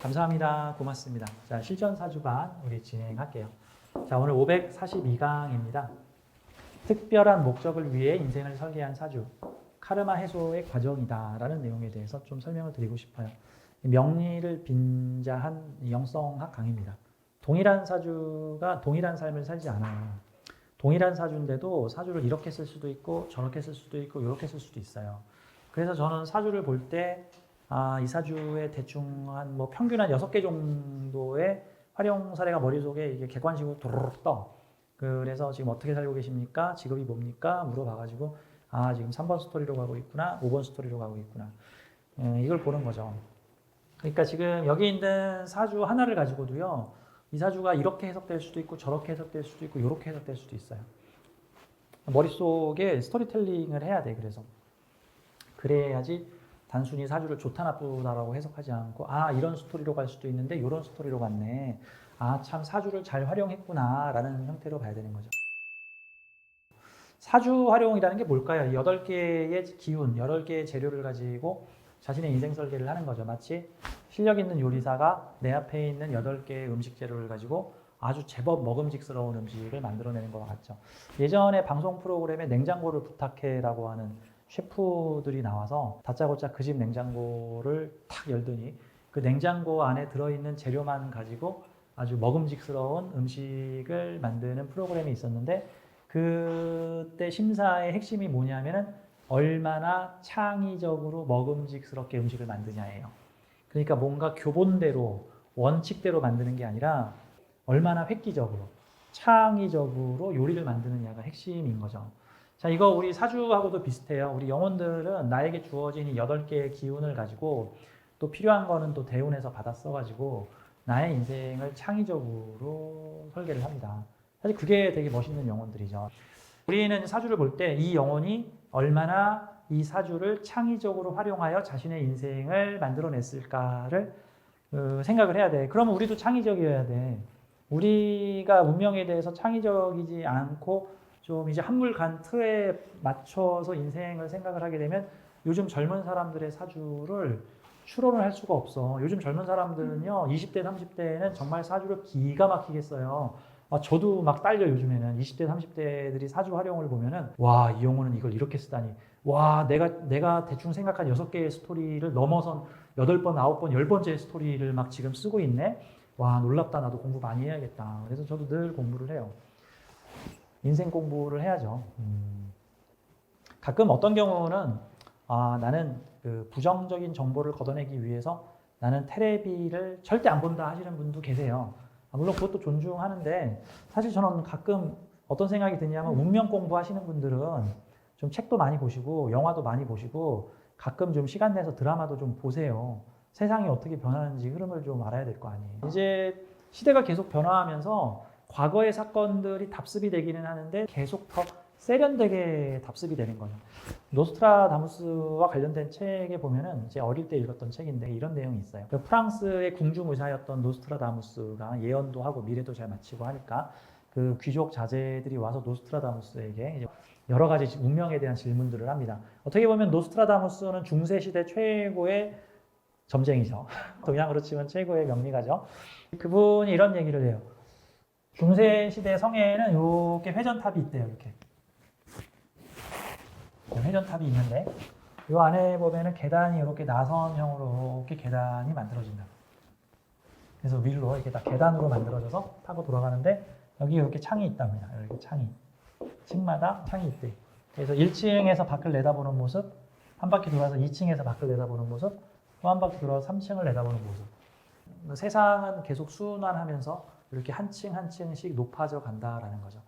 감사합니다. 고맙습니다. 자, 실전 사주반 우리 진행할게요. 자, 오늘 542강입니다. 특별한 목적을 위해 인생을 설계한 사주, 카르마 해소의 과정이다라는 내용에 대해서 좀 설명을 드리고 싶어요. 명리를 빙자한 영성학 강의입니다. 동일한 사주가 동일한 삶을 살지 않아요. 동일한 사주인데도 사주를 이렇게 쓸 수도 있고 저렇게 쓸 수도 있고 이렇게 쓸 수도 있어요. 그래서 저는 사주를 볼 때 이 사주에 대충 평균 한 6개 정도의 활용 사례가 머릿속에 이게 객관식으로 도로록 떠. 그래서 지금 어떻게 살고 계십니까? 직업이 뭡니까? 물어봐가지고 지금 3번 스토리로 가고 있구나, 5번 스토리로 가고 있구나. 이걸 보는 거죠. 그러니까 지금 여기 있는 사주 하나를 가지고도요, 이 사주가 이렇게 해석될 수도 있고 저렇게 해석될 수도 있고 이렇게 해석될 수도 있어요. 머릿속에 스토리텔링을 해야 돼. 그래야지 단순히 사주를 좋다 나쁘다라고 해석하지 않고 이런 스토리로 갈 수도 있는데 이런 스토리로 갔네. 참 사주를 잘 활용했구나 라는 형태로 봐야 되는 거죠. 사주 활용이라는 게 뭘까요? 8개의 기운, 8개의 재료를 가지고 자신의 인생 설계를 하는 거죠. 마치 실력 있는 요리사가 내 앞에 있는 8개의 음식 재료를 가지고 아주 제법 먹음직스러운 음식을 만들어내는 것 같죠. 예전에 방송 프로그램에 냉장고를 부탁해라고 하는 셰프들이 나와서 다짜고짜 그 집 냉장고를 탁 열더니 그 냉장고 안에 들어있는 재료만 가지고 아주 먹음직스러운 음식을 만드는 프로그램이 있었는데, 그때 심사의 핵심이 뭐냐면은 얼마나 창의적으로 먹음직스럽게 음식을 만드냐예요. 그러니까 뭔가 교본대로 원칙대로 만드는 게 아니라 얼마나 획기적으로 창의적으로 요리를 만드느냐가 핵심인 거죠. 자, 이거 우리 사주하고도 비슷해요. 우리 영혼들은 나에게 주어진 이 8개의 기운을 가지고 또 필요한 거는 또 대운에서 받아 써가지고 나의 인생을 창의적으로 설계를 합니다. 사실 그게 되게 멋있는 영혼들이죠. 우리는 사주를 볼 때 이 영혼이 얼마나 이 사주를 창의적으로 활용하여 자신의 인생을 만들어냈을까를 생각을 해야 돼. 그러면 우리도 창의적이어야 돼. 우리가 운명에 대해서 창의적이지 않고 좀 이제 한물간 틀에 맞춰서 인생을 생각을 하게 되면 요즘 젊은 사람들의 사주를 추론을 할 수가 없어. 요즘 젊은 사람들은요, 20대, 30대에는 정말 사주를 기가 막히게 써요. 저도 막 딸려. 요즘에는 20대, 30대들이 사주 활용을 보면은 와, 이 용어는 이걸 이렇게 쓰다니. 와, 내가 대충 생각한 6개의 스토리를 넘어선 8번, 9번, 10번째 스토리를 막 지금 쓰고 있네. 와, 놀랍다. 나도 공부 많이 해야겠다. 그래서 저도 늘 공부를 해요. 인생 공부를 해야죠. 가끔 어떤 경우는 나는 그 부정적인 정보를 걷어내기 위해서 나는 테레비를 절대 안 본다 하시는 분도 계세요. 물론 그것도 존중하는데, 사실 저는 가끔 어떤 생각이 드냐면 운명 공부하시는 분들은 좀 책도 많이 보시고 영화도 많이 보시고 가끔 좀 시간 내서 드라마도 좀 보세요. 세상이 어떻게 변하는지 흐름을 좀 알아야 될 거 아니에요. 이제 시대가 계속 변화하면서 과거의 사건들이 답습이 되기는 하는데 계속 더 세련되게 답습이 되는 거죠. 노스트라다무스와 관련된 책에 보면은 제 어릴 때 읽었던 책인데 이런 내용이 있어요. 프랑스의 궁중 의사였던 노스트라다무스가 예언도 하고 미래도 잘 맞히고 하니까 그 귀족 자제들이 와서 노스트라다무스에게 여러 가지 운명에 대한 질문들을 합니다. 어떻게 보면 노스트라다무스는 중세 시대 최고의 점쟁이죠. 동양으로 치면 최고의 명리가죠. 그분이 이런 얘기를 해요. 중세 시대 성에는 이렇게 회전탑이 있대요. 이렇게 회전탑이 있는데 이 안에 보면은 계단이 이렇게 나선형으로 이렇게 계단이 만들어진다. 그래서 위로 이렇게 딱 계단으로 만들어져서 타고 돌아가는데 여기 이렇게 창이 있답니다. 이렇게 창이 층마다 창이 있대. 그래서 1층에서 밖을 내다보는 모습, 한 바퀴 돌아서 2층에서 밖을 내다보는 모습, 또 한 바퀴 돌아서 3층을 내다보는 모습. 세상은 계속 순환하면서 이렇게 한 층 한 층씩 높아져 간다라는 거죠.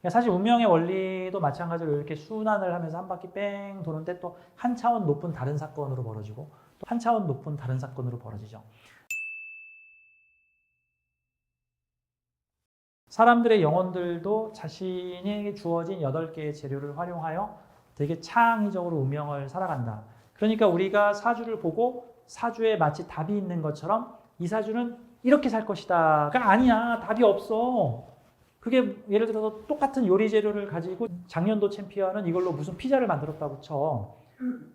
사실 운명의 원리도 마찬가지로 이렇게 순환을 하면서 한 바퀴 뺑 도는데 또 한 차원 높은 다른 사건으로 벌어지고 또 한 차원 높은 다른 사건으로 벌어지죠. 사람들의 영혼들도 자신에게 주어진 8개의 재료를 활용하여 되게 창의적으로 운명을 살아간다. 그러니까 우리가 사주를 보고 사주에 마치 답이 있는 것처럼 이 사주는 이렇게 살 것이다가 아니야. 답이 없어. 그게 예를 들어서 똑같은 요리 재료를 가지고 작년도 챔피언은 이걸로 무슨 피자를 만들었다고 쳐.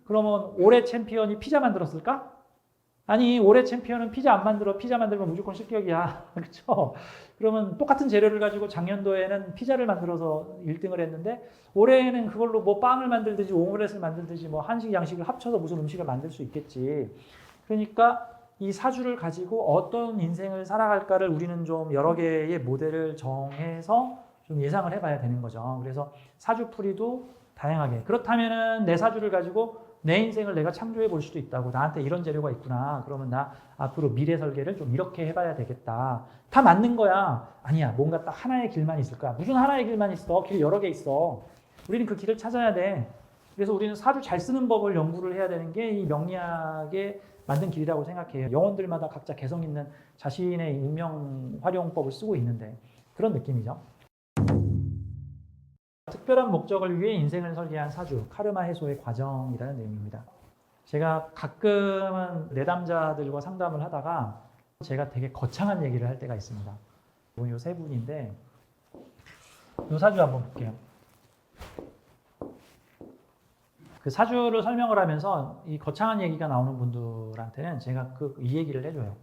그러면 올해 챔피언이 피자 만들었을까? 아니 올해 챔피언은 피자 안 만들어. 피자 만들면 무조건 실격이야. 그렇죠? 그러면 똑같은 재료를 가지고 작년도에는 피자를 만들어서 1등을 했는데 올해는 그걸로 뭐 빵을 만들든지 오믈렛을 만들든지 뭐 한식 양식을 합쳐서 무슨 음식을 만들 수 있겠지. 그러니까 이 사주를 가지고 어떤 인생을 살아갈까를 우리는 좀 여러 개의 모델을 정해서 좀 예상을 해봐야 되는 거죠. 그래서 사주풀이도 다양하게. 그렇다면은 내 사주를 가지고 내 인생을 내가 창조해 볼 수도 있다고. 나한테 이런 재료가 있구나. 그러면 나 앞으로 미래 설계를 좀 이렇게 해봐야 되겠다. 다 맞는 거야. 아니야. 뭔가 딱 하나의 길만 있을 거야. 무슨 하나의 길만 있어. 길 여러 개 있어. 우리는 그 길을 찾아야 돼. 그래서 우리는 사주 잘 쓰는 법을 연구를 해야 되는 게 이 명리학의 만든 길이라고 생각해요. 영혼들마다 각자 개성 있는 자신의 운명 활용법을 쓰고 있는데 그런 느낌이죠. 특별한 목적을 위해 인생을 설계한 사주, 카르마 해소의 과정이라는 내용입니다. 제가 가끔은 내담자들과 상담을 하다가 제가 되게 거창한 얘기를 할 때가 있습니다. 요 세 분인데 요 사주 한번 볼게요. 그 사주를 설명을 하면서 이 거창한 얘기가 나오는 분들한테는 제가 이 얘기를 해줘요.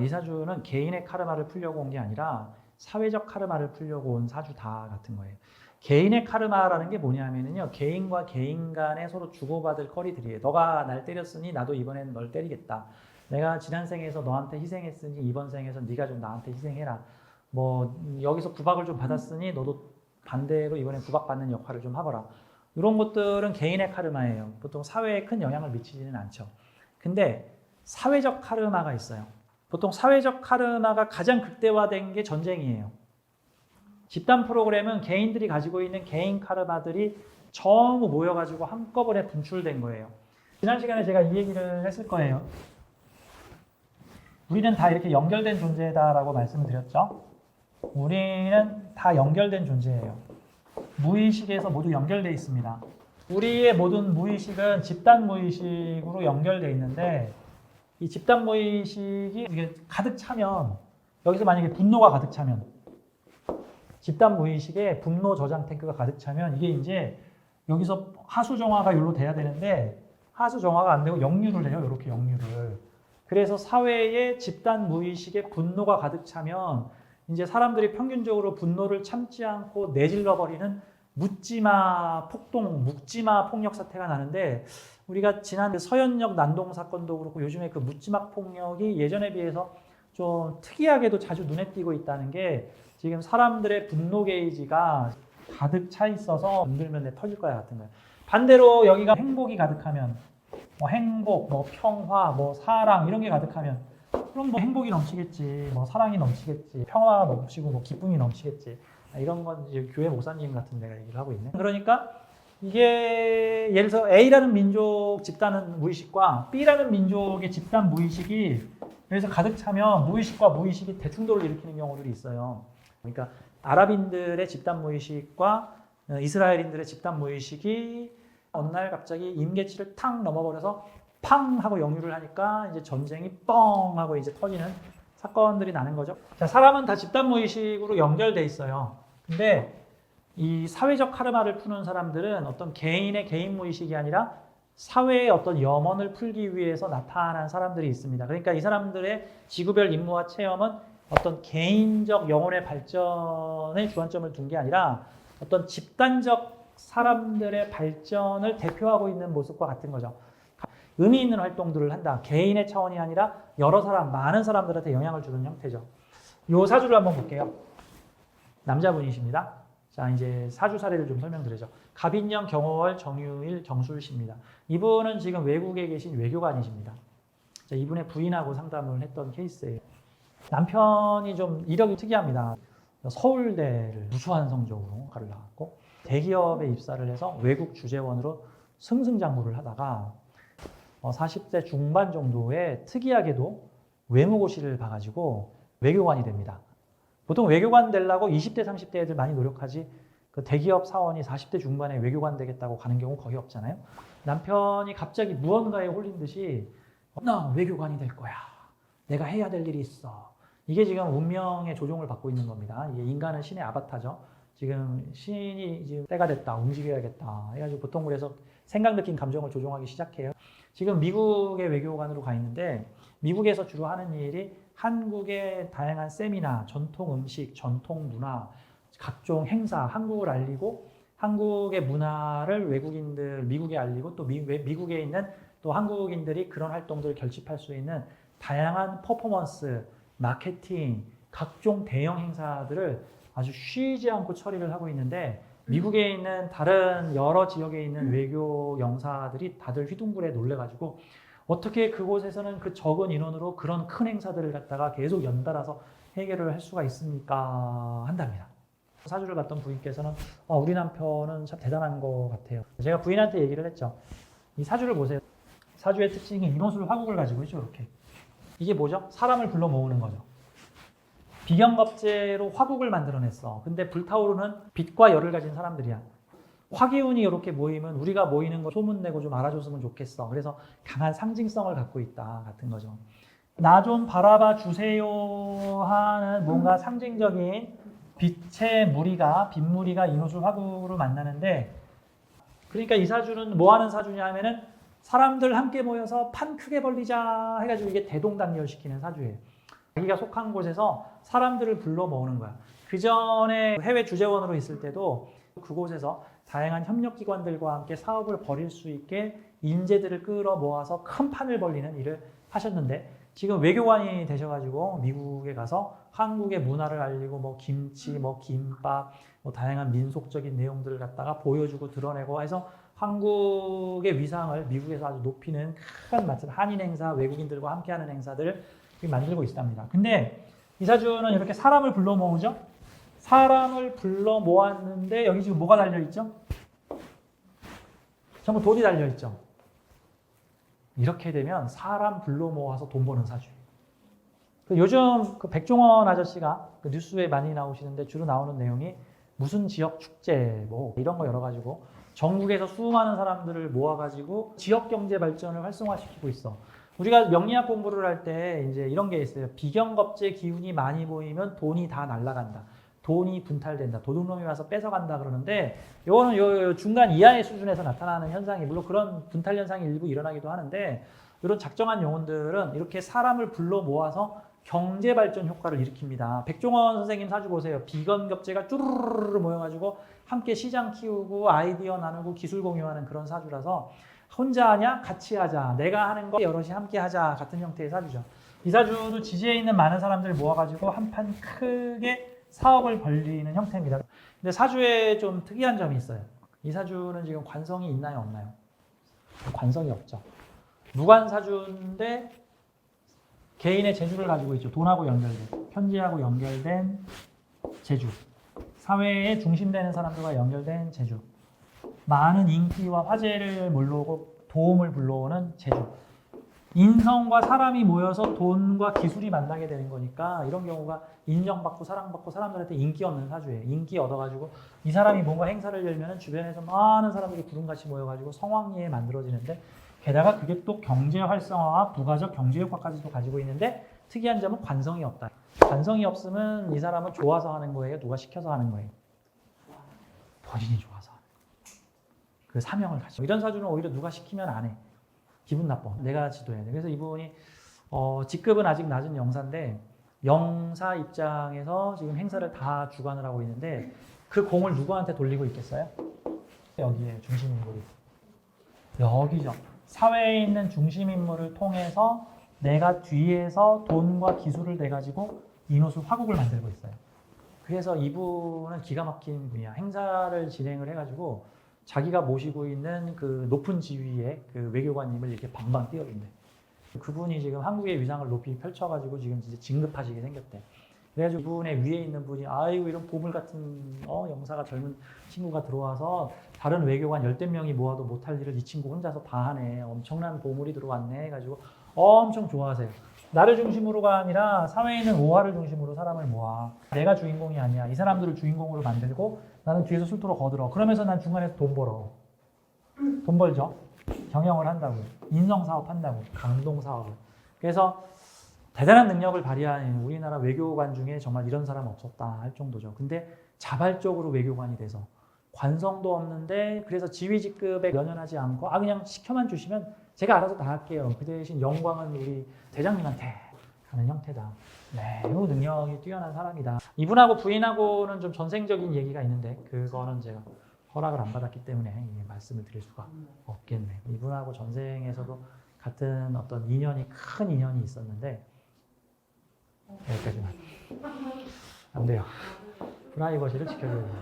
이 사주는 개인의 카르마를 풀려고 온 게 아니라 사회적 카르마를 풀려고 온 사주다 같은 거예요. 개인의 카르마라는 게 뭐냐면요. 개인과 개인 간에 서로 주고받을 거리들이에요. 너가 날 때렸으니 나도 이번엔 널 때리겠다. 내가 지난 생에서 너한테 희생했으니 이번 생에서 네가 좀 나한테 희생해라. 뭐 여기서 구박을 좀 받았으니 너도 반대로 이번엔 구박받는 역할을 좀 하거라. 이런 것들은 개인의 카르마예요. 보통 사회에 큰 영향을 미치지는 않죠. 근데 사회적 카르마가 있어요. 보통 사회적 카르마가 가장 극대화된 게 전쟁이에요. 집단 프로그램은 개인들이 가지고 있는 개인 카르마들이 전부 모여가지고 한꺼번에 분출된 거예요. 지난 시간에 제가 이 얘기를 했을 거예요. 우리는 다 이렇게 연결된 존재다라고 말씀을 드렸죠. 우리는 다 연결된 존재예요. 무의식에서 모두 연결되어 있습니다. 우리의 모든 무의식은 집단 무의식으로 연결되어 있는데 이 집단 무의식이 이게 가득 차면 여기서 만약에 분노가 가득 차면 집단 무의식에 분노 저장 탱크가 가득 차면 이게 이제 여기서 하수 정화가 여기로 돼야 되는데 하수 정화가 안 되고 역류를 해요. 이렇게 역류를. 그래서 사회에 집단 무의식에 분노가 가득 차면 이제 사람들이 평균적으로 분노를 참지 않고 내질러 버리는 묻지마 폭동, 묵지마 폭력 사태가 나는데 우리가 지난 서현역 난동 사건도 그렇고 요즘에 그 묻지마 폭력이 예전에 비해서 좀 특이하게도 자주 눈에 띄고 있다는 게 지금 사람들의 분노 게이지가 가득 차 있어서 흔들면 내 터질 거야 같은 거예요. 반대로 여기가 행복이 가득하면 뭐 행복, 뭐 평화, 뭐 사랑 이런 게 가득하면 그럼 뭐 행복이 넘치겠지, 뭐 사랑이 넘치겠지, 평화가 넘치고 뭐 기쁨이 넘치겠지. 이런 건 이제 교회 목사님 같은 데가 얘기를 하고 있네. 그러니까 이게 예를 들어서 A라는 민족 집단은 무의식과 B라는 민족의 집단 무의식이 그래서 가득 차면 무의식과 무의식이 대충돌을 일으키는 경우들이 있어요. 그러니까 아랍인들의 집단 무의식과 이스라엘인들의 집단 무의식이 어느 날 갑자기 임계치를 탁 넘어버려서 팡 하고 역류를 하니까 이제 전쟁이 뻥 하고 이제 터지는 사건들이 나는 거죠. 자, 사람은 다 집단 무의식으로 연결돼 있어요. 근데 이 사회적 카르마를 푸는 사람들은 어떤 개인의 개인 무의식이 아니라 사회의 어떤 염원을 풀기 위해서 나타난 사람들이 있습니다. 그러니까 이 사람들의 지구별 임무와 체험은 어떤 개인적 영혼의 발전에 주안점을 둔 게 아니라 어떤 집단적 사람들의 발전을 대표하고 있는 모습과 같은 거죠. 의미 있는 활동들을 한다. 개인의 차원이 아니라 여러 사람, 많은 사람들한테 영향을 주는 형태죠. 요 사주를 한번 볼게요. 남자분이십니다. 자, 이제 사주 사례를 좀 설명드리죠. 갑인년, 경호월, 정유일, 정술씨입니다. 이분은 지금 외국에 계신 외교관이십니다. 자, 이분의 부인하고 상담을 했던 케이스예요. 남편이 좀 이력이 특이합니다. 서울대를 우수한 성적으로 가를 나왔고 대기업에 입사를 해서 외국 주재원으로 승승장구를 하다가 40대 중반 정도에 특이하게도 외무고시를 봐가지고 외교관이 됩니다. 보통 외교관 되려고 20대, 30대 애들 많이 노력하지 그 대기업 사원이 40대 중반에 외교관 되겠다고 가는 경우 거의 없잖아요. 남편이 갑자기 무언가에 홀린 듯이 나 외교관이 될 거야. 내가 해야 될 일이 있어. 이게 지금 운명의 조종을 받고 있는 겁니다. 이게 인간은 신의 아바타죠. 지금 신이 이제 때가 됐다, 움직여야겠다 해가지고 보통 그래서 생각, 느낌, 감정을 조종하기 시작해요. 지금 미국의 외교관으로 가 있는데 미국에서 주로 하는 일이 한국의 다양한 세미나, 전통 음식, 전통 문화, 각종 행사, 한국을 알리고 한국의 문화를 외국인들, 미국에 알리고 또 미국에 있는 또 한국인들이 그런 활동들을 결집할 수 있는 다양한 퍼포먼스, 마케팅, 각종 대형 행사들을 아주 쉬지 않고 처리를 하고 있는데 미국에 있는 다른 여러 지역에 있는 외교 영사들이 다들 휘둥그레 놀래가지고 어떻게 그곳에서는 그 적은 인원으로 그런 큰 행사들을 갖다가 계속 연달아서 해결을 할 수가 있습니까? 한답니다. 사주를 봤던 부인께서는 우리 남편은 참 대단한 것 같아요. 제가 부인한테 얘기를 했죠. 이 사주를 보세요. 사주의 특징이 인호술 화국을 가지고 있죠. 이렇게. 이게 뭐죠? 사람을 불러 모으는 거죠. 비경겁제로 화국을 만들어냈어. 근데 불타오르는 빛과 열을 가진 사람들이야. 화기운이 이렇게 모이면 우리가 모이는 거 소문내고 좀 알아줬으면 좋겠어. 그래서 강한 상징성을 갖고 있다 같은 거죠. 나 좀 바라봐 주세요 하는 뭔가 상징적인 빛의 무리가 빗무리가 인호술 화국으로 만나는데 그러니까 이 사주는 뭐 하는 사주냐 하면은 사람들 함께 모여서 판 크게 벌리자 해가지고 이게 대동단결시키는 사주예요. 자기가 속한 곳에서 사람들을 불러 모으는 거야. 그 전에 해외 주재원으로 있을 때도 그곳에서 다양한 협력기관들과 함께 사업을 벌일 수 있게 인재들을 끌어 모아서 큰 판을 벌리는 일을 하셨는데 지금 외교관이 되셔가지고 미국에 가서 한국의 문화를 알리고 뭐 김치, 뭐 김밥, 뭐 다양한 민속적인 내용들을 갖다가 보여주고 드러내고 해서 한국의 위상을 미국에서 아주 높이는 큰 한인 행사, 외국인들과 함께하는 행사들을 만들고 있답니다. 근데 이 사주는 이렇게 사람을 불러 모으죠. 사람을 불러 모았는데 여기 지금 뭐가 달려있죠? 전부 돈이 달려있죠. 이렇게 되면 사람 불러 모아서 돈 버는 사주예요. 요즘 그 백종원 아저씨가 그 뉴스에 많이 나오시는데 주로 나오는 내용이 무슨 지역 축제 뭐 이런 거 열어가지고 전국에서 수많은 사람들을 모아가지고 지역 경제 발전을 활성화시키고 있어. 우리가 명리학 공부를 할 때 이제 이런 게 있어요. 비경겁제 기운이 많이 보이면 돈이 다 날아간다. 돈이 분탈된다. 도둑놈이 와서 뺏어간다 그러는데 이거는 요 중간 이하의 수준에서 나타나는 현상이 물론 그런 분탈 현상이 일부 일어나기도 하는데 이런 작정한 용언들은 이렇게 사람을 불러 모아서 경제 발전 효과를 일으킵니다. 백종원 선생님 사주 보세요. 비건겁제가 쭈르르르 모여가지고 함께 시장 키우고 아이디어 나누고 기술 공유하는 그런 사주라서 혼자 하냐? 같이 하자. 내가 하는 거 여럿이 함께 하자. 같은 형태의 사주죠. 이 사주도 지지에 있는 많은 사람들 모아가지고 한판 크게 사업을 벌리는 형태입니다. 근데 사주에 좀 특이한 점이 있어요. 이 사주는 지금 관성이 있나요? 없나요? 관성이 없죠. 무관사주인데 개인의 재주를 가지고 있죠. 돈하고 연결된, 편지하고 연결된 재주. 사회에 중심되는 사람들과 연결된 재주. 많은 인기와 화제를 몰러오고 도움을 불러오는 재주. 인성과 사람이 모여서 돈과 기술이 만나게 되는 거니까 이런 경우가 인정받고 사랑받고 사람들한테 인기 얻는 사주예요. 인기 얻어가지고 이 사람이 뭔가 행사를 열면 주변에서 많은 사람들이 구름같이 모여가지고 성황리에 만들어지는데 게다가 그게 또 경제 활성화와 부가적 경제 효과까지도 가지고 있는데 특이한 점은 관성이 없다. 관성이 없으면 이 사람은 좋아서 하는 거예요? 누가 시켜서 하는 거예요? 본인이 좋아서 하는 거예요. 그 사명을 가지고. 이런 사주는 오히려 누가 시키면 안 해. 기분 나빠. 내가 지도해야 돼. 그래서 이분이 직급은 아직 낮은 영사인데 영사 입장에서 지금 행사를 다 주관을 하고 있는데 그 공을 누구한테 돌리고 있겠어요? 여기에 중심인물이. 여기죠. 사회에 있는 중심인물을 통해서 내가 뒤에서 돈과 기술을 내가지고 인호수 화국을 만들고 있어요. 그래서 이분은 기가 막힌 분이야. 행사를 진행을 해가지고 자기가 모시고 있는 그 높은 지위의 그 외교관님을 이렇게 방방 띄워준대. 그분이 지금 한국의 위상을 높이 펼쳐가지고 지금 이제 진급하시게 생겼대. 그래가지고 그분의 위에 있는 분이 아이고 이런 보물 같은 영사가 젊은 친구가 들어와서 다른 외교관 10명이 모아도 못할 일을 이 친구 혼자서 다 하네. 엄청난 보물이 들어왔네 해가지고 엄청 좋아하세요. 나를 중심으로가 아니라 사회에 있는 오화를 중심으로 사람을 모아. 내가 주인공이 아니야. 이 사람들을 주인공으로 만들고 나는 뒤에서 술도로 거들어. 그러면서 난 중간에서 돈 벌어. 돈 벌죠. 경영을 한다고. 인성사업 한다고. 강동사업을. 그래서 대단한 능력을 발휘하는 우리나라 외교관 중에 정말 이런 사람 없었다 할 정도죠. 근데 자발적으로 외교관이 돼서 관성도 없는데 그래서 지휘직급에 연연하지 않고 그냥 시켜만 주시면 제가 알아서 다 할게요. 그 대신 영광은 우리 대장님한테 가는 형태다. 매우 능력이 뛰어난 사람이다. 이분하고 부인하고는 좀 전생적인 얘기가 있는데 그거는 제가 허락을 안 받았기 때문에 말씀을 드릴 수가 없겠네요. 이분하고 전생에서도 같은 어떤 인연이 큰 인연이 있었는데 여기까지만. 안 돼요. 프라이버시를 지켜줘야 돼요.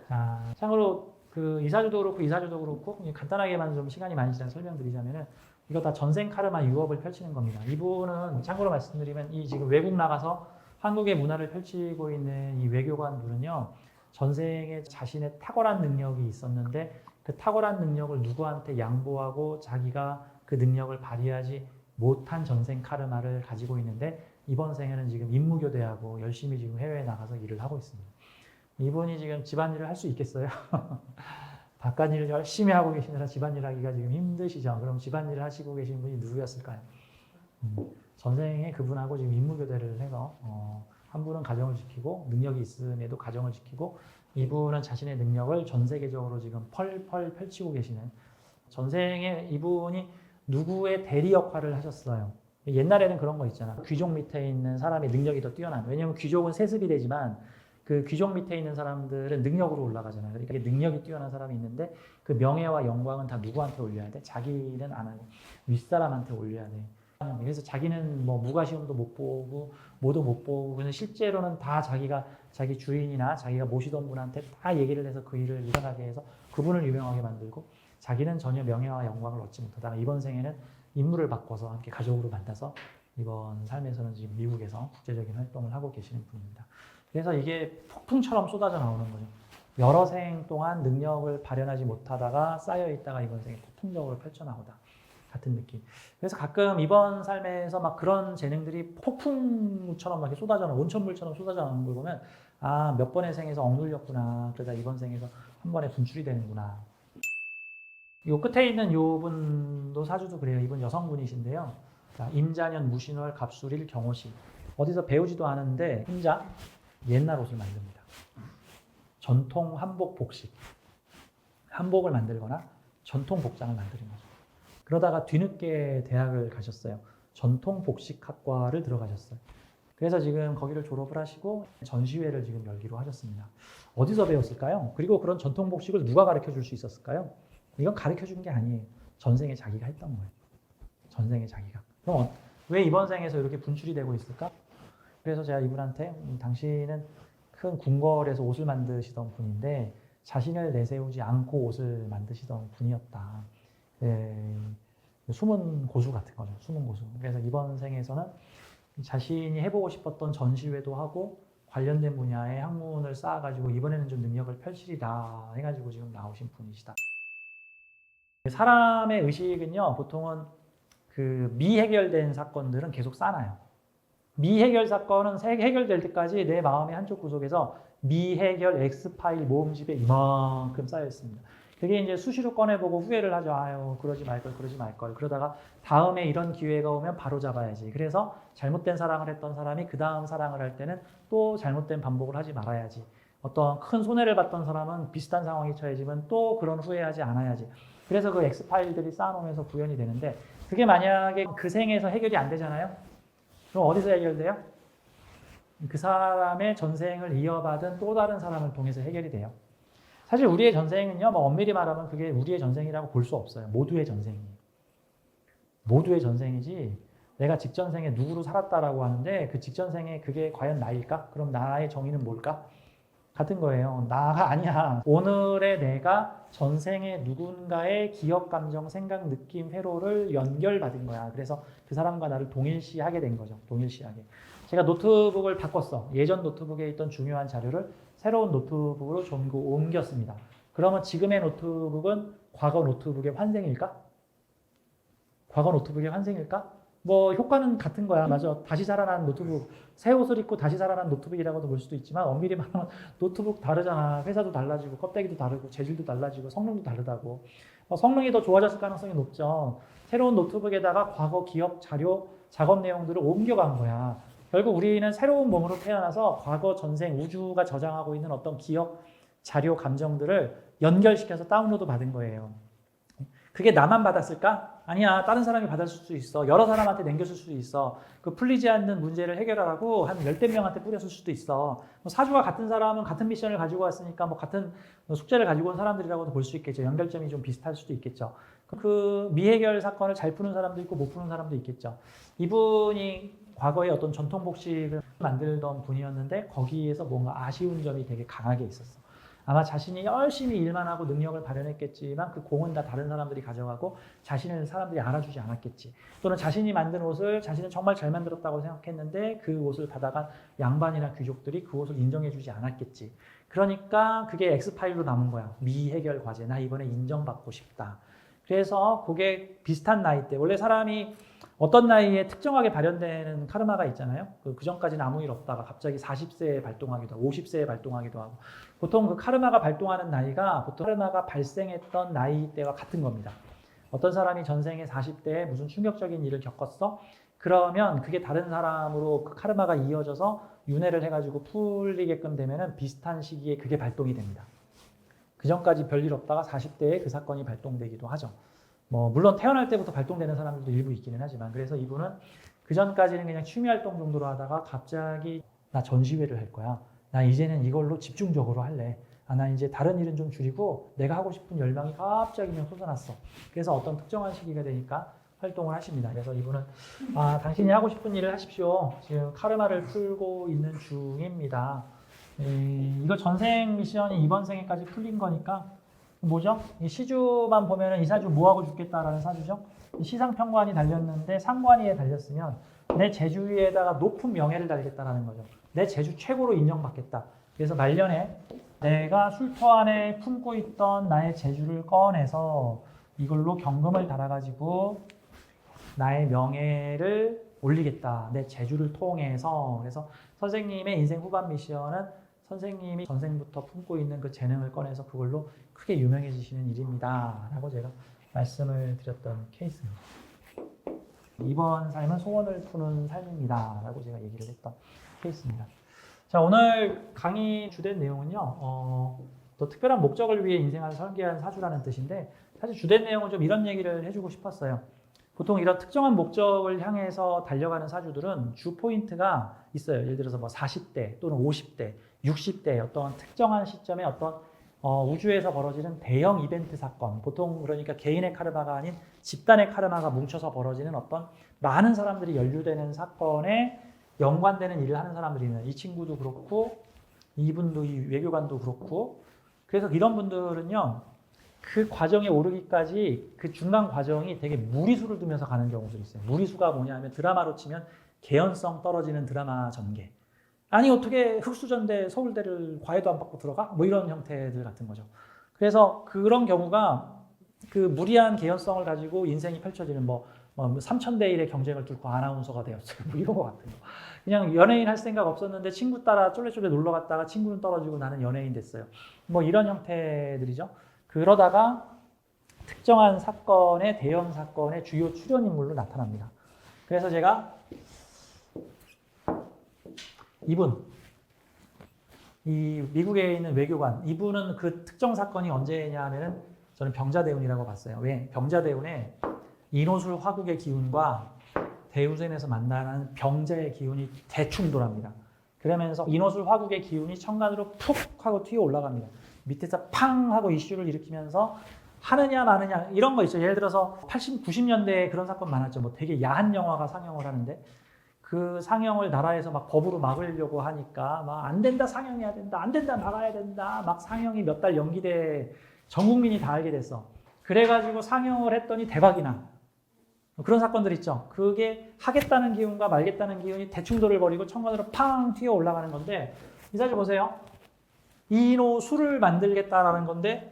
자, 참고로 그 이사주도 그렇고 간단하게만 좀 시간이 많이 지나 설명드리자면은 이거 다 전생 카르마 유업을 펼치는 겁니다. 이분은 참고로 말씀드리면 이 지금 외국 나가서 한국의 문화를 펼치고 있는 이 외교관 분은요, 전생에 자신의 탁월한 능력이 있었는데 그 탁월한 능력을 누구한테 양보하고 자기가 그 능력을 발휘하지 못한 전생 카르마를 가지고 있는데 이번 생에는 지금 임무교대하고 열심히 지금 해외에 나가서 일을 하고 있습니다. 이분이 지금 집안일을 할 수 있겠어요? 바깥일을 열심히 하고 계시느라 집안일 하기가 지금 힘드시죠? 그럼 집안일을 하시고 계신 분이 누구였을까요? 전생에 그분하고 지금 임무교대를 해서 한 분은 가정을 지키고 능력이 있음에도 가정을 지키고 이분은 자신의 능력을 전 세계적으로 지금 펄펄 펼치고 계시는 전생에 이분이 누구의 대리 역할을 하셨어요. 옛날에는 그런 거 있잖아. 귀족 밑에 있는 사람의 능력이 더 뛰어난. 왜냐하면 귀족은 세습이 되지만 그 귀족 밑에 있는 사람들은 능력으로 올라가잖아요. 그러니까 능력이 뛰어난 사람이 있는데 그 명예와 영광은 다 누구한테 올려야 돼? 자기는 안 하고 윗사람한테 올려야 돼. 그래서 자기는 뭐 무과시험도 못 보고 뭐도 못 보고 그냥 실제로는 다 자기가 자기 주인이나 자기가 모시던 분한테 다 얘기를 해서 그 일을 일어나게 해서 그분을 유명하게 만들고 자기는 전혀 명예와 영광을 얻지 못하다가 이번 생에는 임무를 바꿔서 함께 가족으로 만나서 이번 삶에서는 지금 미국에서 국제적인 활동을 하고 계시는 분입니다. 그래서 이게 폭풍처럼 쏟아져 나오는 거죠. 여러 생 동안 능력을 발현하지 못하다가 쌓여 있다가 이번 생에 폭풍적으로 펼쳐나오다. 같은 느낌. 그래서 가끔 이번 삶에서 막 그런 재능들이 폭풍처럼 막 쏟아져 나오는, 온천물처럼 쏟아져 나오는 걸 보면 아, 몇 번의 생에서 억눌렸구나. 그러다 이번 생에서 한 번에 분출이 되는구나. 요 끝에 있는 요 분도 사주도 그래요. 이분 여성분이신데요. 자, 임자년, 무신월, 갑술일, 경호시. 어디서 배우지도 않았는데 혼자 옛날 옷을 만듭니다. 전통 한복 복식. 한복을 만들거나 전통 복장을 만드는 거죠. 그러다가 뒤늦게 대학을 가셨어요. 전통 복식학과를 들어가셨어요. 그래서 지금 거기를 졸업을 하시고 전시회를 지금 열기로 하셨습니다. 어디서 배웠을까요? 그리고 그런 전통 복식을 누가 가르쳐 줄 수 있었을까요? 이건 가르쳐 준 게 아니에요. 전생에 자기가 했던 거예요. 전생에 자기가. 그럼 왜 이번 생에서 이렇게 분출이 되고 있을까? 그래서 제가 이분한테 당신은 큰 궁궐에서 옷을 만드시던 분인데 자신을 내세우지 않고 옷을 만드시던 분이었다. 숨은 고수 같은 거죠. 숨은 고수. 그래서 이번 생에서는 자신이 해보고 싶었던 전시회도 하고 관련된 분야의 학문을 쌓아가지고 이번에는 좀 능력을 펼치리라 해가지고 지금 나오신 분이시다. 사람의 의식은요, 보통은 그 미해결된 사건들은 계속 쌓아놔요. 미해결 사건은 해결될 때까지 내 마음의 한쪽 구석에서 미해결 X파일 모음집에 이만큼 쌓여 있습니다. 그게 이제 수시로 꺼내보고 후회를 하죠. 아유, 그러지 말걸, 그러지 말걸. 그러다가 다음에 이런 기회가 오면 바로 잡아야지. 그래서 잘못된 사랑을 했던 사람이 그 다음 사랑을 할 때는 또 잘못된 반복을 하지 말아야지. 어떤 큰 손해를 봤던 사람은 비슷한 상황에 처해지면 또 그런 후회하지 않아야지. 그래서 그 X파일들이 쌓아놓으면서 구현이 되는데 그게 만약에 그 생에서 해결이 안 되잖아요. 그럼 어디서 해결돼요? 그 사람의 전생을 이어받은 또 다른 사람을 통해서 해결이 돼요. 사실 우리의 전생은요, 뭐 엄밀히 말하면 그게 우리의 전생이라고 볼 수 없어요. 모두의 전생이에요. 모두의 전생이지 내가 직전생에 누구로 살았다라고 하는데 그 직전생에 그게 과연 나일까? 그럼 나의 정의는 뭘까? 같은 거예요. 나가 아니야. 오늘의 내가 전생에 누군가의 기억, 감정, 생각, 느낌, 회로를 연결받은 거야. 그래서 그 사람과 나를 동일시하게 된 거죠. 동일시하게. 제가 노트북을 바꿨어. 예전 노트북에 있던 중요한 자료를 새로운 노트북으로 좀 옮겼습니다. 그러면 지금의 노트북은 과거 노트북의 환생일까? 과거 노트북의 환생일까? 뭐 효과는 같은 거야. 맞아. 다시 자라난 노트북. 새 옷을 입고 다시 자라난 노트북이라고도 볼 수도 있지만 엄밀히 말하면 노트북 다르잖아. 회사도 달라지고 껍데기도 다르고 재질도 달라지고 성능도 다르다고. 성능이 더 좋아졌을 가능성이 높죠. 새로운 노트북에다가 과거 기억, 자료, 작업 내용들을 옮겨간 거야. 결국 우리는 새로운 몸으로 태어나서 과거 전생 우주가 저장하고 있는 어떤 기억, 자료, 감정들을 연결시켜서 다운로드 받은 거예요. 그게 나만 받았을까? 아니야, 다른 사람이 받았을 수 있어. 여러 사람한테 남겼을 수도 있어. 그 풀리지 않는 문제를 해결하라고 한 열댓 명한테 뿌렸을 수도 있어. 뭐 사주가 같은 사람은 같은 미션을 가지고 왔으니까 뭐 같은 숙제를 가지고 온 사람들이라고도 볼 수 있겠죠. 연결점이 좀 비슷할 수도 있겠죠. 그 미해결 사건을 잘 푸는 사람도 있고 못 푸는 사람도 있겠죠. 이분이 과거에 어떤 전통 복식을 만들던 분이었는데 거기에서 뭔가 아쉬운 점이 되게 강하게 있었어. 아마 자신이 열심히 일만 하고 능력을 발현했겠지만 그 공은 다 다른 사람들이 가져가고 자신을 사람들이 알아주지 않았겠지. 또는 자신이 만든 옷을 자신은 정말 잘 만들었다고 생각했는데 그 옷을 받아간 양반이나 귀족들이 그 옷을 인정해주지 않았겠지. 그러니까 그게 X파일로 남은 거야. 미해결 과제. 나 이번에 인정받고 싶다. 그래서 그게 비슷한 나이대. 원래 사람이 어떤 나이에 특정하게 발현되는 카르마가 있잖아요. 그 전까지는 아무 일 없다가 갑자기 40세에 발동하기도 하고 50세에 발동하기도 하고 보통 그 카르마가 발동하는 나이가 보통 카르마가 발생했던 나이대와 같은 겁니다. 어떤 사람이 전생에 40대에 무슨 충격적인 일을 겪었어? 그러면 그게 다른 사람으로 그 카르마가 이어져서 윤회를 해가지고 풀리게끔 되면은 비슷한 시기에 그게 발동이 됩니다. 그 전까지 별일 없다가 40대에 그 사건이 발동되기도 하죠. 뭐 물론 태어날 때부터 발동되는 사람들도 일부 있기는 하지만 그래서 이분은 그 전까지는 그냥 취미 활동 정도로 하다가 갑자기 나 전시회를 할 거야. 나 이제는 이걸로 집중적으로 할래. 나 이제 다른 일은 좀 줄이고 내가 하고 싶은 열망이 갑자기 그냥 솟아났어. 그래서 어떤 특정한 시기가 되니까 활동을 하십니다. 그래서 이분은 당신이 하고 싶은 일을 하십시오. 지금 카르마를 풀고 있는 중입니다. 이거 전생 미션이 이번 생에까지 풀린 거니까 뭐죠? 이 시주만 보면은 이 사주 뭐하고 죽겠다라는 사주죠. 시상평관이 달렸는데 상관이에 달렸으면 내 재주 위에다가 높은 명예를 달겠다라는 거죠. 내 재주 최고로 인정받겠다. 그래서 말년에 내가 술토 안에 품고 있던 나의 재주를 꺼내서 이걸로 경금을 달아가지고 나의 명예를 올리겠다. 내 재주를 통해서. 그래서 선생님의 인생 후반 미션은 선생님이 전생부터 품고 있는 그 재능을 꺼내서 그걸로 크게 유명해지시는 일입니다. 라고 제가 말씀을 드렸던 케이스입니다. 이번 삶은 소원을 푸는 삶입니다. 라고 제가 얘기를 했던 케이스입니다. 자, 오늘 강의 주된 내용은요. 또 특별한 목적을 위해 인생을 설계한 사주라는 뜻인데 사실 주된 내용은 좀 이런 얘기를 해주고 싶었어요. 보통 이런 특정한 목적을 향해서 달려가는 사주들은 주 포인트가 있어요. 예를 들어서 뭐 40대 또는 50대, 60대 어떤 특정한 시점에 어떤 우주에서 벌어지는 대형 이벤트 사건, 보통 그러니까 개인의 카르마가 아닌 집단의 카르마가 뭉쳐서 벌어지는 어떤 많은 사람들이 연루되는 사건에 연관되는 일을 하는 사람들이 있는 이 친구도 그렇고 이분도 이 외교관도 그렇고 그래서 이런 분들은요. 그 과정에 오르기까지 그 중간 과정이 되게 무리수를 두면서 가는 경우도 있어요. 무리수가 뭐냐면 드라마로 치면 개연성 떨어지는 드라마 전개. 아니 어떻게 흑수전대 서울대를 과외도 안 받고 들어가? 뭐 이런 형태들 같은 거죠. 그래서 그런 경우가 그 무리한 개연성을 가지고 인생이 펼쳐지는 뭐 3000대 1의 경쟁을 뚫고 아나운서가 되었어요. 뭐 이런 거 같은 거. 그냥 연예인 할 생각 없었는데 친구 따라 쫄래쫄래 놀러 갔다가 친구는 떨어지고 나는 연예인 됐어요. 뭐 이런 형태들이죠. 그러다가 특정한 사건의 대형 사건의 주요 출연인물로 나타납니다. 그래서 제가 이분, 이 미국에 있는 외교관, 이분은 그 특정 사건이 언제냐 하면은 저는 병자대운이라고 봤어요. 왜? 병자대운에 인호술 화국의 기운과 대우전에서 만나는 병자의 기운이 대충돌합니다. 그러면서 인호술 화국의 기운이 천간으로 푹 하고 튀어 올라갑니다. 밑에서 팡 하고 이슈를 일으키면서 하느냐 마느냐 이런 거 있어요. 예를 들어서 80, 90년대에 그런 사건 많았죠. 뭐 되게 야한 영화가 상영을 하는데 그 상영을 나라에서 막 법으로 막으려고 하니까 막 안 된다 상영해야 된다 안 된다 막아야 된다 막 상영이 몇 달 연기돼 전 국민이 다 알게 됐어. 그래가지고 상영을 했더니 대박이 나. 그런 사건들 있죠. 그게 하겠다는 기운과 말겠다는 기운이 대충돌을 벌이고 천간으로 팡 튀어 올라가는 건데 이 사주 보세요. 이노 술을 만들겠다라는 건데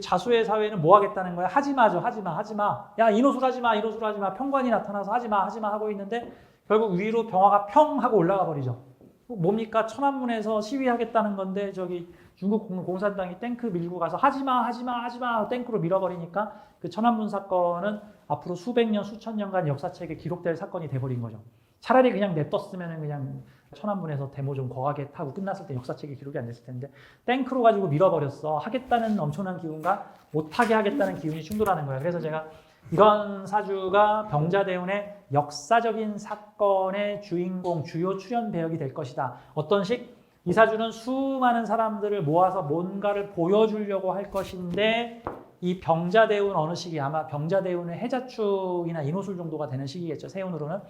자수의 사회는 뭐 하겠다는 거야? 하지마죠. 하지마. 야 이노술 하지마. 평관이 나타나서 하지마 하고 있는데 결국 위로 병화가 평 하고 올라가 버리죠. 뭡니까? 천안문에서 시위하겠다는 건데 저기 중국 공산당이 탱크 밀고 가서 하지마 탱크로 밀어버리니까 그 천안문 사건은 앞으로 수백 년 수천 년간 역사책에 기록될 사건이 돼버린 거죠. 차라리 그냥 냅뒀으면 그냥 천안문에서 데모 좀 거하게 타고 끝났을 때 역사책에 기록이 안 됐을 텐데 탱크로 가지고 밀어버렸어. 하겠다는 엄청난 기운과 못하게 하겠다는 기운이 충돌하는 거예요. 그래서 제가 이런 사주가 병자대운의 역사적인 사건의 주인공, 주요 출연 배역이 될 것이다. 어떤 식? 이 사주는 수많은 사람들을 모아서 뭔가를 보여주려고 할 것인데 이 병자대운 어느 시기, 아마 병자대운의 해자축이나 인호술 정도가 되는 시기겠죠. 세운으로는.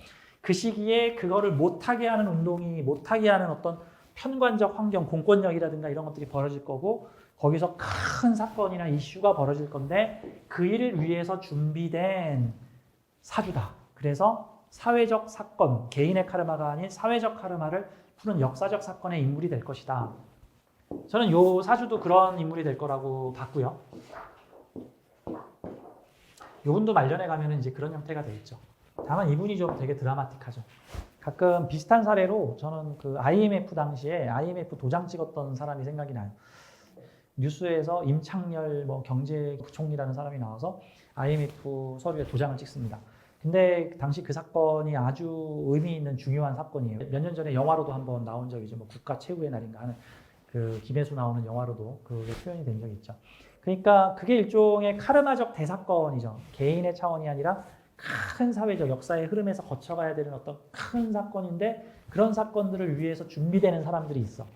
그 시기에 그거를 못하게 하는 운동이, 못하게 하는 어떤 편관적 환경, 공권력이라든가 이런 것들이 벌어질 거고 거기서 큰 사건이나 이슈가 벌어질 건데 그 일을 위해서 준비된 사주다. 그래서 사회적 사건, 개인의 카르마가 아닌 사회적 카르마를 푸는 역사적 사건의 인물이 될 것이다. 저는 요 사주도 그런 인물이 될 거라고 봤고요. 요분도 말년에 가면 이제 그런 형태가 되겠죠. 다만 이분이 좀 되게 드라마틱하죠. 가끔 비슷한 사례로 저는 그 IMF 당시에 IMF 도장 찍었던 사람이 생각이 나요. 뉴스에서 임창열 뭐 경제부총리라는 사람이 나와서 IMF 서류에 도장을 찍습니다. 근데 당시 그 사건이 아주 의미 있는 중요한 사건이에요. 몇 년 전에 영화로도 한번 나온 적이 있죠. 뭐 국가 최후의 날인가 하는 그 김혜수 나오는 영화로도 그게 표현이 된 적이 있죠. 그러니까 그게 일종의 카르마적 대사건이죠. 개인의 차원이 아니라 큰 사회적 역사의 흐름에서 거쳐가야 되는 어떤 큰 사건인데 그런 사건들을 위해서 준비되는 사람들이 있어.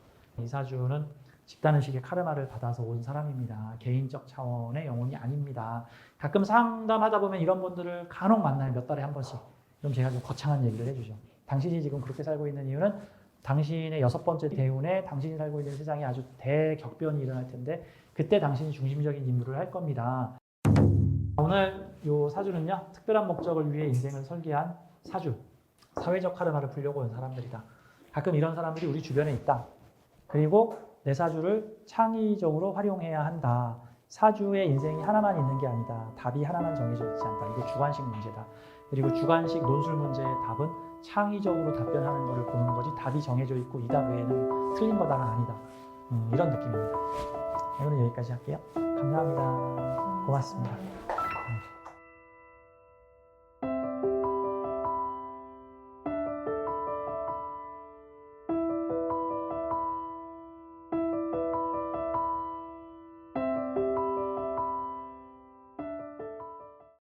이 사주는 집단의식의 카르마를 받아서 온 사람입니다. 개인적 차원의 영혼이 아닙니다. 가끔 상담하다 보면 이런 분들을 간혹 만나요. 몇 달에 한 번씩. 그럼 제가 좀 거창한 얘기를 해주죠. 당신이 지금 그렇게 살고 있는 이유는 당신의 6번째 대운에 당신이 살고 있는 세상에 아주 대격변이 일어날 텐데 그때 당신이 중심적인 임무를 할 겁니다. 오늘 이 사주는요. 특별한 목적을 위해 인생을 설계한 사주. 사회적 카르마를 풀려고 온 사람들이다. 가끔 이런 사람들이 우리 주변에 있다. 그리고 내 사주를 창의적으로 활용해야 한다. 사주의 인생이 하나만 있는 게 아니다. 답이 하나만 정해져 있지 않다. 이거 주관식 문제다. 그리고 주관식 논술 문제의 답은 창의적으로 답변하는 것을 보는 거지 답이 정해져 있고 이 답 외에는 틀린 거다가 아니다. 이런 느낌입니다. 오늘 여기까지 할게요. 감사합니다. 고맙습니다.